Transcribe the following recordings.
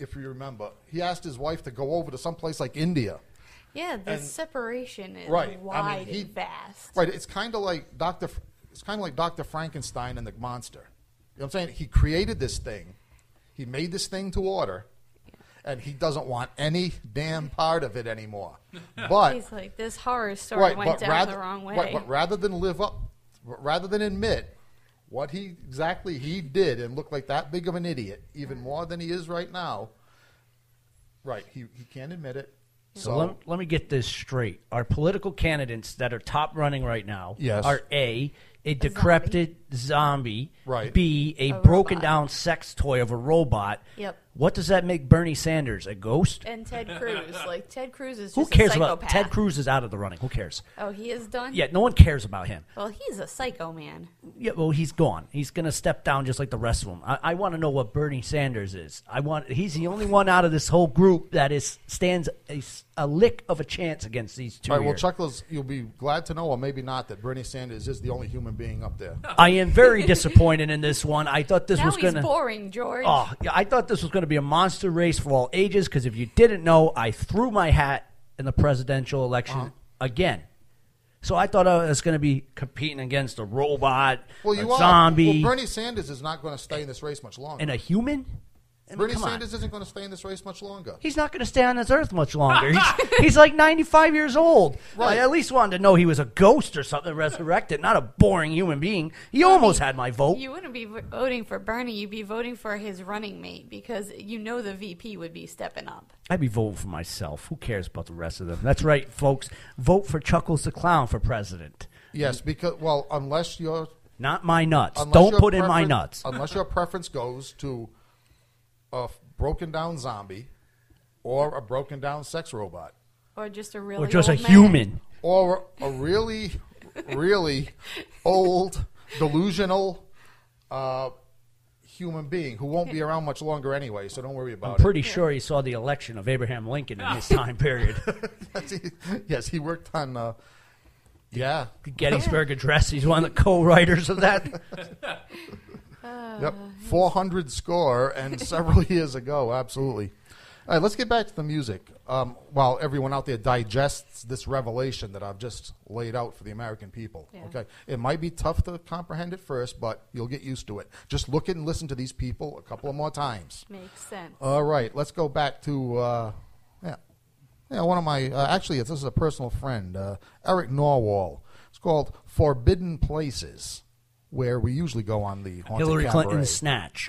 if you remember, he asked his wife to go over to someplace like India. Yeah, the separation is right, wide and vast. Right, it's kind of like Dr. Frankenstein and the monster. You know what I'm saying? He created this thing. He made this thing to order, and he doesn't want any damn part of it anymore. But he's like, this horror story went down the wrong way. Right, but rather than admit what he did and look like that big of an idiot, even more than he is right now, right, he can't admit it. So let me get this straight. Our political candidates that are top running right now are A, decrepit zombie, right. B, a broken down sex toy of a robot. Yep. What does that make Bernie Sanders? A ghost? And Ted Cruz. Like, Ted Cruz is just Who cares a psychopath. about Ted Cruz is out of the running. Who cares? Oh, he is done? Yeah, no one cares about him. Well, he's a psycho man. Yeah, well, he's gone. He's going to step down just like the rest of them. I want to know what Bernie Sanders is. He's the only one out of this whole group that stands a lick of a chance against these two. All right, well, Chuckles, you'll be glad to know, or maybe not, that Bernie Sanders is the only human being up there. I am very disappointed in this one. I thought this was going to... Now he's boring, George. Oh, yeah, I thought this was going to be a monster race for all ages, because if you didn't know, I threw my hat in the presidential election again. So I thought I was going to be competing against a robot, zombie. Well, Bernie Sanders is not going to stay in this race much longer. And a human? Bernie Sanders isn't going to stay in this race much longer. He's not going to stay on this earth much longer. He's like 95 years old. Right. I at least wanted to know he was a ghost or something resurrected, not a boring human being. He almost had my vote. You wouldn't be voting for Bernie. You'd be voting for his running mate, because you know the VP would be stepping up. I'd be voting for myself. Who cares about the rest of them? That's right, folks. Vote for Chuckles the Clown for president. Yes, because, well, unless you're... Not my nuts. Don't put in my nuts. Unless your preference goes to a broken down zombie or a broken down sex robot. Or just a really human. Or a really, really old, delusional human being who won't be around much longer anyway, so don't worry about it. I'm pretty sure he saw the election of Abraham Lincoln in his time period. Yes, he worked on... the Gettysburg Address. He's one of the co-writers of that. Yep, 400 score and several years ago, absolutely. All right, let's get back to the music. While everyone out there digests this revelation that I've just laid out for the American people. Yeah. Okay, it might be tough to comprehend at first, but you'll get used to it. Just look and listen to these people a couple of more times. Makes sense. All right, let's go back to one of my actually this is a personal friend, Eric Norwall. It's called "Forbidden Places," where we usually go on the haunted Hillary cabaret. Clinton's snatch.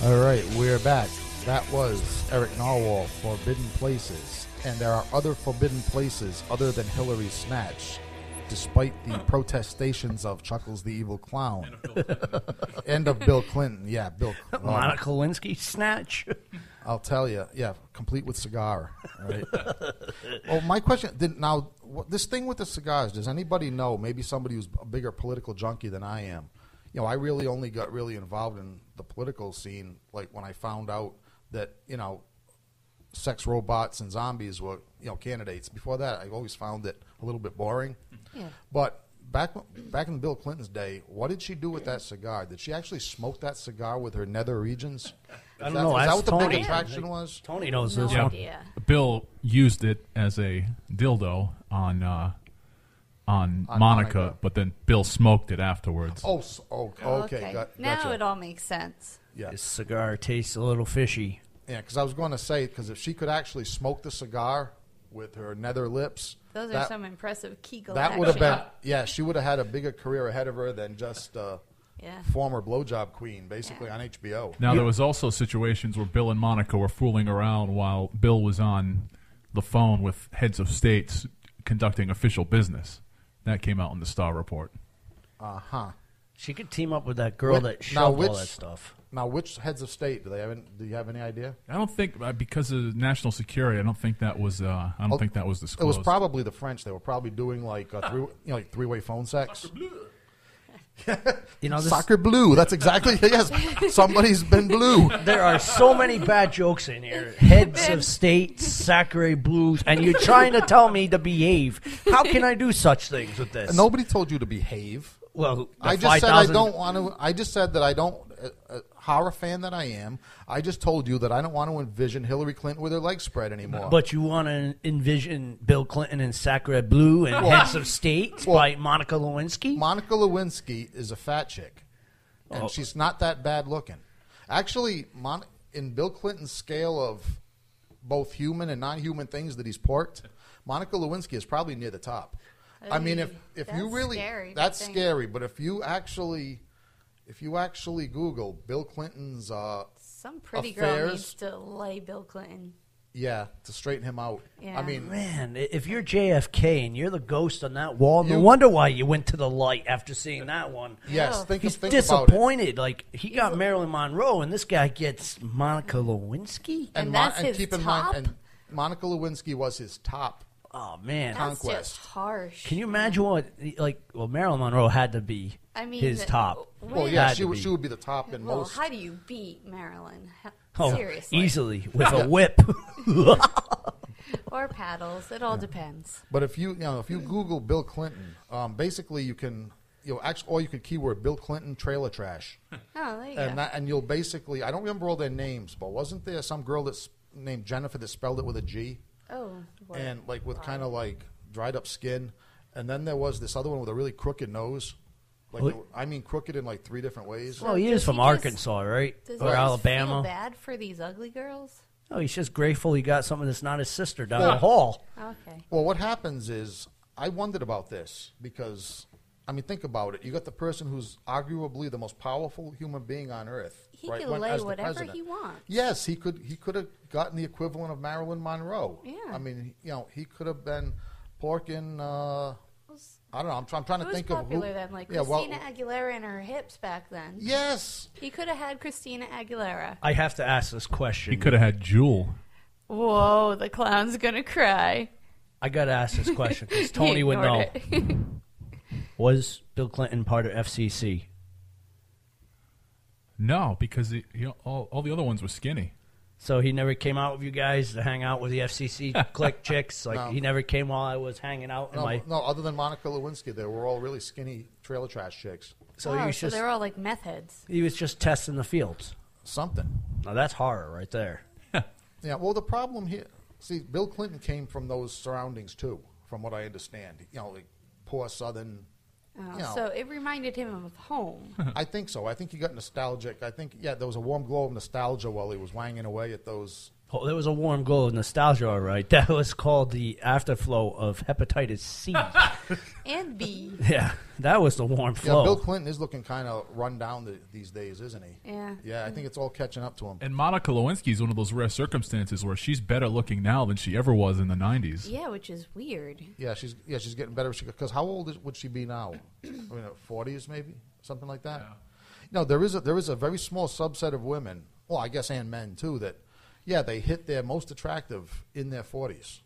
All right, we're back. That was Eric Narwhal, Forbidden Places. And there are other forbidden places other than Hillary's snatch, despite the protestations of Chuckles the Evil Clown. And of Bill Clinton. Yeah, Bill Clinton. Monica Lewinsky snatch. I'll tell you. Yeah, complete with cigar. All right. Well, my question, this thing with the cigars, does anybody know, maybe somebody who's a bigger political junkie than I am, I really only got really involved in the political scene like when I found out that, sex robots and zombies were, candidates. Before that, I always found it a little bit boring. Yeah. But back in Bill Clinton's day, what did she do with that cigar? Did she actually smoke that cigar with her nether regions? I don't know. Is that what the Tony. big attraction was? Tony knows No this Yeah. one. idea. Bill used it as a dildo on Monica, but then Bill smoked it afterwards. Oh, okay. Now Gotcha. it all makes sense. Yeah, This cigar tastes a little fishy. yeah. Because I was going to say, because if she could actually smoke the cigar with her nether lips, Those are that, some impressive Kegel that action. would have been. Yeah, she would have had a bigger career ahead of her than just Yeah. former blowjob queen, basically on HBO. Now, there was also situations where Bill and Monica were fooling around while Bill was on the phone with heads of states conducting official business. That came out in the Star Report. She could team up with that girl that Now, shoved which- all that stuff. Now, which heads of state do you have any idea? I don't think because of national security. I don't think that was. I don't think that was It disclosed. was probably the French. They were probably doing like three-way phone sex. You know, this, Sacre bleu. That's exactly yes. Somebody's been blue. there are so many bad jokes in here. Heads of state, Sacre Blues, and you're trying to tell me to behave. How can I do such things with this? Nobody told you to behave. Well, I just said I don't want to. I just said that I don't. Horror fan that I am, I just told you that I don't want to envision Hillary Clinton with her legs spread anymore. But you want to envision Bill Clinton and Sacre Blue and Heads of State by Monica Lewinsky? Monica Lewinsky is a fat chick, and Oh. she's not that bad looking. Actually, in Bill Clinton's scale of both human and non-human things that he's porked, Monica Lewinsky is probably near the top. I mean, if that's you really, scary to that's think. scary. But if you actually Google Bill Clinton's, Some pretty girl affairs. needs to lay Bill Clinton. to straighten him out. Yeah. I mean, Man, if you're JFK and you're the ghost on that wall, no wonder why you went to the light after seeing that one. yes, Oh. think He's about it. disappointed. Like, he got Marilyn Monroe, and this guy gets Monica Lewinsky? And that's his keep in top? mind, and Monica Lewinsky was his top. Oh, man. That's Conquest. just harsh. Can you imagine Marilyn Monroe had to be his top. Well, yeah, Had she to would be. she would be the top in Well, most. how do you beat Marilyn? Oh, Seriously. easily with a whip. Or paddles. It all depends. But if you Google Bill Clinton, basically you can or you could keyword Bill Clinton trailer trash, Oh, there you and go. and you'll basically, I don't remember all their names, but wasn't there some girl that's named Jennifer that spelled it with a G Oh, what? and like with kind of like dried up skin, and then there was this other one with a really crooked nose, like I mean crooked in like 3 different ways. Oh, he does is from he just- Arkansas, right? Does Or he Alabama. feel bad for these ugly girls? Oh, he's just grateful he got something that's not his sister down the hall. Okay. Well, what happens is, I wondered about this because, I mean, think about it. You got the person who's arguably the most powerful human being on earth. He right, can lay as the whatever president. he wants. Yes, he could have gotten the equivalent of Marilyn Monroe. Yeah. I mean, he could have been porking. I don't know. I'm trying to Who was think of popular who. then? Like yeah, well, Christina Aguilera and her hips back then. yes. He could have had Christina Aguilera. I have to ask this question. He could have had Jewel. Whoa, the clown's gonna cry. I got to ask this question because He Tony would know. ignored it. Was Bill Clinton part of FCC? No, because all the other ones were skinny. So he never came out with you guys to hang out with the FCC clique chicks? Like, No. he never came while I was hanging out in my... No, other than Monica Lewinsky, they were all really skinny trailer trash chicks. So Oh, he was so just they're all like meth heads. he was just testing the fields. Something. Now that's horror right there. Yeah, well, the problem here, see, Bill Clinton came from those surroundings too, from what I understand. Like poor Southern. Oh, so it reminded him of home. I think so. I think he got nostalgic. I think, there was a warm glow of nostalgia while he was wanging away at those Oh, there was a warm glow of nostalgia, all right. That was called the afterflow of hepatitis C. And B. Yeah, that was the warm Yeah, flow. Bill Clinton is looking kind of run down these days, isn't he? Yeah. Yeah, I think it's all catching up to him. And Monica Lewinsky is one of those rare circumstances where she's better looking now than she ever was in the 90s. Yeah, which is weird. Yeah, she's getting better. Because how old would she be now? I mean, 40s maybe, something like that. Yeah. No, there is a very small subset of women, well, I guess and men too, that they hit their most attractive in their 40s.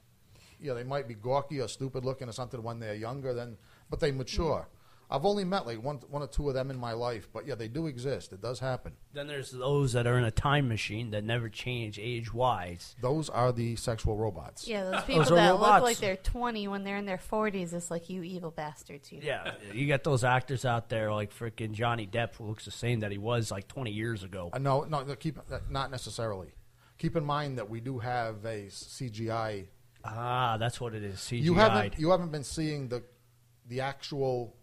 Yeah, they might be gawky or stupid looking or something when they're younger, but they mature. I've only met like one or two of them in my life, but yeah, they do exist. It does happen. Then there's those that are in a time machine that never change age-wise. Those are the sexual robots. Yeah, those people are that robots. look like they're 20 when they're in their 40s. It's like, you evil bastards. You. Yeah, you got those actors out there like freaking Johnny Depp, who looks the same that he was like 20 years ago. No, not necessarily. Keep in mind that we do have a CGI. Ah, that's what it is. CGI. You haven't been seeing the actual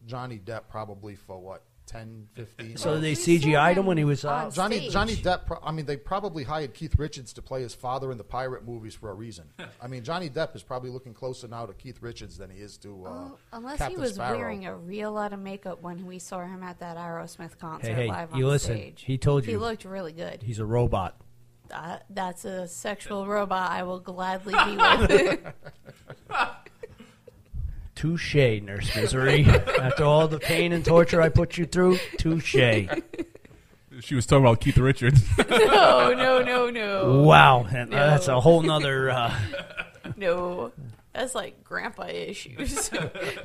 Johnny Depp probably for what, 10, 15. So they We CGI'd saw him when he was on Johnny stage. Depp. I mean, they probably hired Keith Richards to play his father in the pirate movies for a reason. I mean, Johnny Depp is probably looking closer now to Keith Richards than he is to Unless Captain he was Sparrow. wearing a real lot of makeup when we saw him at that Aerosmith concert Hey, live you on listen. stage. He told He you. looked really good. He's a robot. That's a sexual robot I will gladly be with. Touche, Nurse Misery. After all the pain and torture I put you through, touche. She was talking about Keith Richards. No. Wow, and, No. that's a whole nother. No. That's like grandpa issues.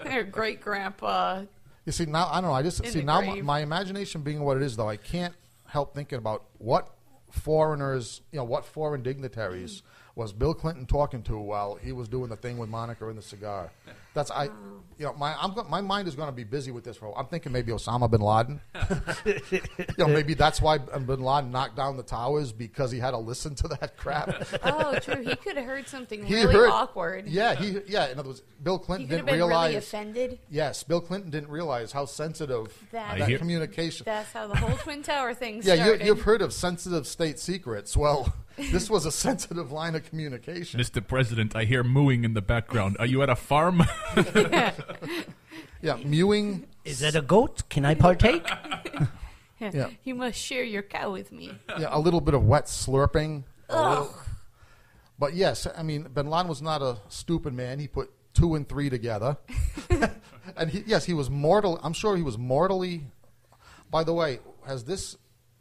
Or great grandpa. You see now, I don't know. I just In see the now grave. my imagination being what it is, though. I can't help thinking about what foreigners, what foreign dignitaries was Bill Clinton talking to while he was doing the thing with Monica and the cigar. That's my mind is going to be busy with this. I'm thinking maybe Osama bin Laden. Maybe that's why bin Laden knocked down the towers because he had to listen to that crap. Oh, true. He could have heard something He really heard- awkward. Yeah, In other words, Bill He Clinton could have didn't been realize. really offended. Yes, Bill Clinton didn't realize how sensitive That- that hear- communication. That's how the whole Twin Tower thing Yeah, started. you've heard of sensitive state secrets. Well, this was a sensitive line of communication. Mr. President, I hear mooing in the background. Are you at a farm? Yeah, mewing. Is that a goat? Can I partake? Yeah. You must share your cow with me. Yeah, a little bit of wet slurping. Ugh. But yes, I mean, bin Laden was not a stupid man. He put 2 and 3 together. And he was mortal. I'm sure he was mortally. By the way, has this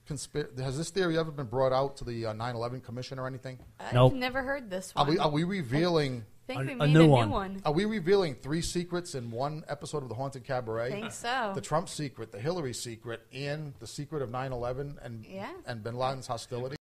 theory ever been brought out to the 9/11 Commission or anything? Nope. I've never heard this Are one. we revealing? I think we a made new a one. new one. Are we revealing 3 secrets in one episode of The Haunted Cabaret? I think so. The Trump secret, the Hillary secret, and the secret of 9/11 Yeah. and bin Laden's hostility?